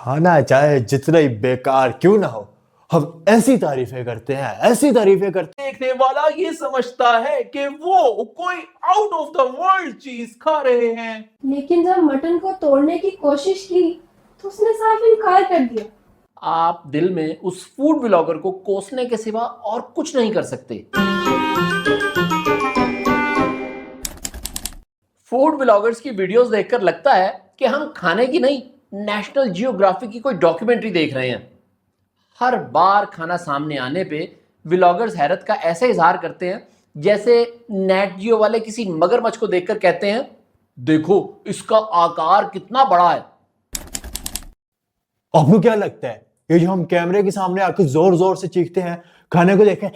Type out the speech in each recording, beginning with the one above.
खाना चाहे जितना ही बेकार क्यों ना हो, हम ऐसी तारीफें करते हैं, ऐसी तारीफें करते हैं। देखने वाला ये समझता है कि वो कोई आउट ऑफ द वर्ल्ड चीज खा रहे हैं। लेकिन जब मटन को तोड़ने की कोशिश की तो उसने साफ इनकार कर दिया। आप दिल में उस फूड ब्लॉगर को कोसने के सिवा और कुछ नहीं कर सकते। फूड ब्लॉगर्स की वीडियोस देखकर लगता है कि हम खाने की नहीं, नेशनल जियोग्राफी की कोई डॉक्यूमेंट्री देख रहे हैं। हर बार खाना सामने आने पे व्लॉगर्स हैरत का ऐसे इजहार करते हैं जैसे नेट जियो वाले किसी मगरमच्छ को देखकर कहते हैं, देखो इसका आकार कितना बड़ा है। आपको क्या लगता है ये जो हम कैमरे के सामने आकर जोर जोर से चीखते हैं, खाने को देखें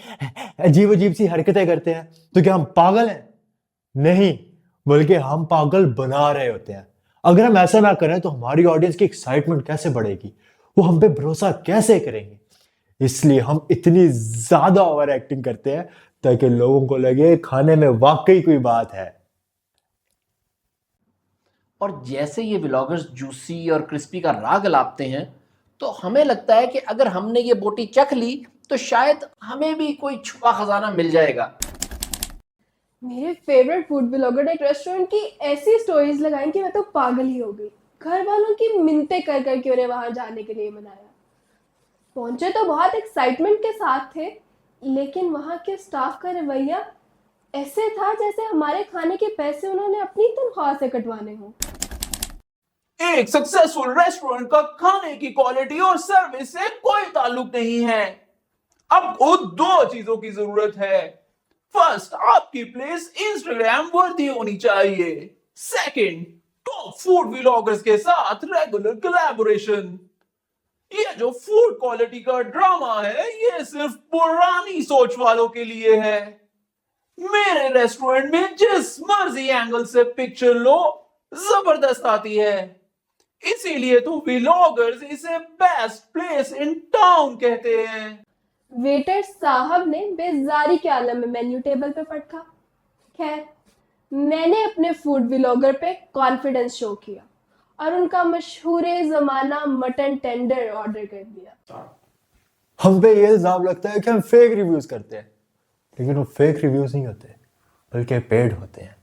अजीब अजीब सी हरकतें करते हैं, तो क्या हम पागल हैं? नहीं, बल्कि हम पागल बना रहे होते हैं। अगर हम ऐसा ना करें तो हमारी ऑडियंस की एक्साइटमेंट कैसे बढ़ेगी, वो हम पे भरोसा कैसे करेंगे? इसलिए हम इतनी ज्यादा ओवर एक्टिंग करते हैं ताकि लोगों को लगे खाने में वाकई कोई बात है। और जैसे ये व्लॉगर्स जूसी और क्रिस्पी का राग लापते हैं तो हमें लगता है कि अगर हमने ये बोटी चख ली तो शायद हमें भी कोई छुपा खजाना मिल जाएगा। मेरे फेवरेट फूड ब्लॉगर एक रेस्टोरेंट की ऐसी स्टोरीज लगाई कि मैं तो पागल ही हो गई। घर वालों की मिन्नतें कर करके उन्हें वहां जाने के लिए मनाया। पहुंचे तो बहुत एक्साइटमेंट के साथ थे, लेकिन वहां के स्टाफ का रवैया ऐसे था जैसे हमारे खाने के पैसे उन्होंने अपनी तनख्वाह से कटवाने हों। एक सक्सेसफुल रेस्टोरेंट का खाने की क्वालिटी और सर्विस से कोई ताल्लुक नहीं है। आपको दो चीजों की जरूरत है। फर्स्ट, आपकी प्लेस इंस्टाग्राम वर्दी होनी चाहिए। सेकंड, टॉप फूड व्लॉगर्स के साथ रेगुलर कोलैबोरेशन। ये जो फूड क्वालिटी का ड्रामा है, ये सिर्फ पुरानी सोच वालों के लिए है। मेरे रेस्टोरेंट में जिस मर्जी एंगल से पिक्चर लो, जबरदस्त आती है। इसीलिए तो व्लॉगर्स इसे बेस्ट प्लेस इन टाउन कहते हैं। वेटर साहब ने बेजारी के आलम में मेन्यू टेबल पे पटका। खैर, मैंने अपने फूड व्लॉगर पे कॉन्फिडेंस शो किया और उनका मशहूरे जमाना मटन टेंडर ऑर्डर कर दिया। हम पे ये इल्जाम लगता है कि हम फेक रिव्यूज करते हैं, लेकिन वो फेक रिव्यूज नहीं होते बल्कि पेड होते हैं।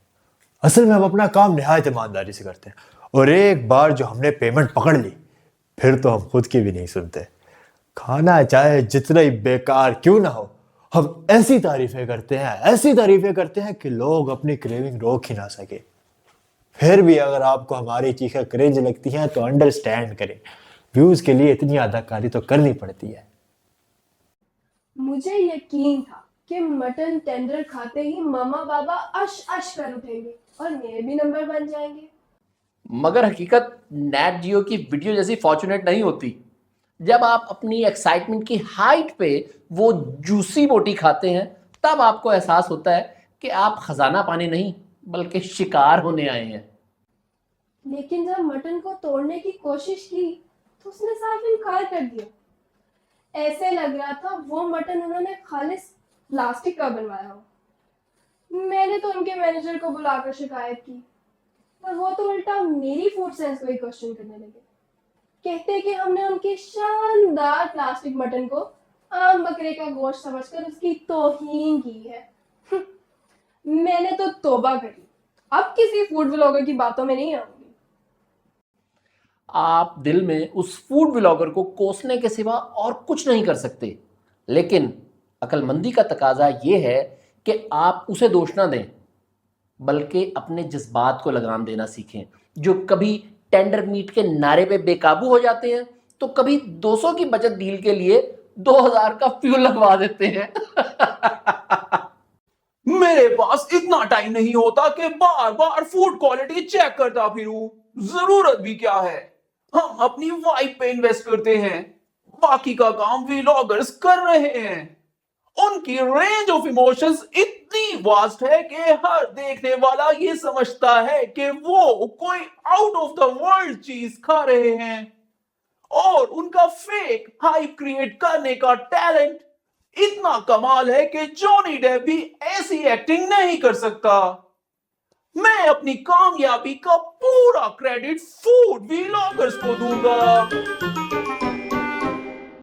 असल में हम अपना काम निहायत ईमानदारी से करते हैं, और एक बार जो हमने पेमेंट पकड़ ली फिर तो हम खुद की भी नहीं सुनते। खाना चाहे जितना ही बेकार क्यों ना हो, हम ऐसी तारीफें करते हैं, ऐसी तारीफें करते हैं कि लोग अपनी क्रेविंग रोक ही ना सके। फिर भी अगर आपको हमारी चीखें क्रिंज लगती हैं तो अंडरस्टैंड करें, व्यूज के लिए इतनी अदाकारी तो करनी पड़ती है। मुझे यकीन था कि मटन टेंडर खाते ही मामा बाबा अश अश कर उठेंगे और मेरे भी नंबर बन जाएंगे। मगर हकीकत नेट जियो की वीडियो जैसी फॉर्चुनेट नहीं होती। जब आप अपनी एक्साइटमेंट की हाइट पे वो जूसी बोटी खाते हैं तब आपको एहसास होता है कि आप खजाना पाने नहीं बल्कि शिकार होने आए हैं। लेकिन जब मटन को तोड़ने की कोशिश की तो उसने साफ इनकार कर दिया। ऐसे लग रहा था वो मटन उन्होंने खालिस प्लास्टिक का बनवाया हो। मैंने तो उनके मैनेजर को बुलाकर शिकायत की, पर वो तो उल्टा मेरी फूड सेंस को ही क्वेश्चन करने लगे। कहते कि हमने उनके शानदार प्लास्टिक मटन को आम बकरे का गोश्त समझकर उसकी तौहीन की है। मैंने तो तौबा कर ली, अब किसी फूड व्लॉगर की बातों में नहीं आऊंगी। आप दिल में उस फूड ब्लॉगर को कोसने के सिवा और कुछ नहीं कर सकते, लेकिन अक्लमंदी का तकाजा ये है कि आप उसे दोष ना दें बल्कि अपने जज्बात को लगाम देना सीखें। जो कभी टेंडर मीट के नारे पे बेकाबू हो जाते हैं तो कभी 200 की बचत डील के लिए 2000 का फ्यूल लगवा देते हैं। मेरे पास इतना टाइम नहीं होता कि बार बार फूड क्वालिटी चेक करता फिरूं। जरूरत भी क्या है, हम अपनी वाइब पे इन्वेस्ट करते हैं, बाकी का काम व्लॉगर्स कर रहे हैं। उनकी रेंज ऑफ इमोशंस इतनी वास्ट है कि हर देखने वाला ये समझता है कि वो कोई आउट ऑफ द वर्ल्ड चीज खा रहे हैं। और उनका फेक हाइप क्रिएट करने का टैलेंट इतना कमाल है कि जॉनी डेप भी ऐसी एक्टिंग नहीं कर सकता। मैं अपनी कामयाबी का पूरा क्रेडिट फूड व्लॉगर्स को दूंगा।